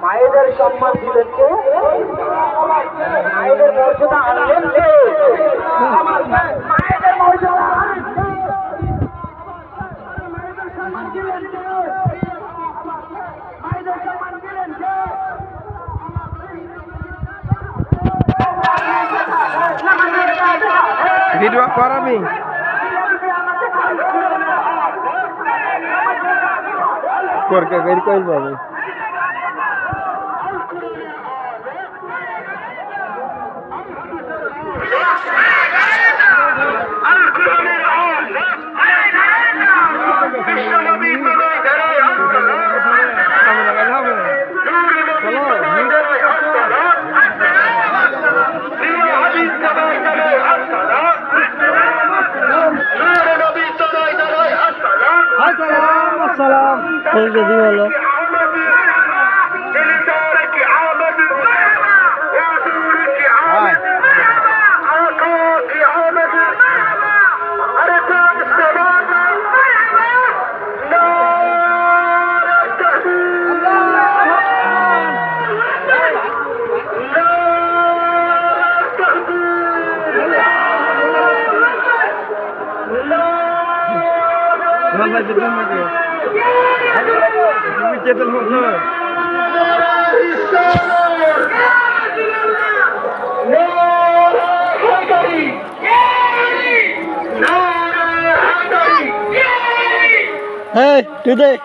মায়েদের সম্মান দিলেন কে? মায়েদের মর্যাদা আনলেন কে? মায়েদের মর্যাদা ভিডিও করাবি করকে বের কইল বাবু আসসালাম যদি হলো Hey, today.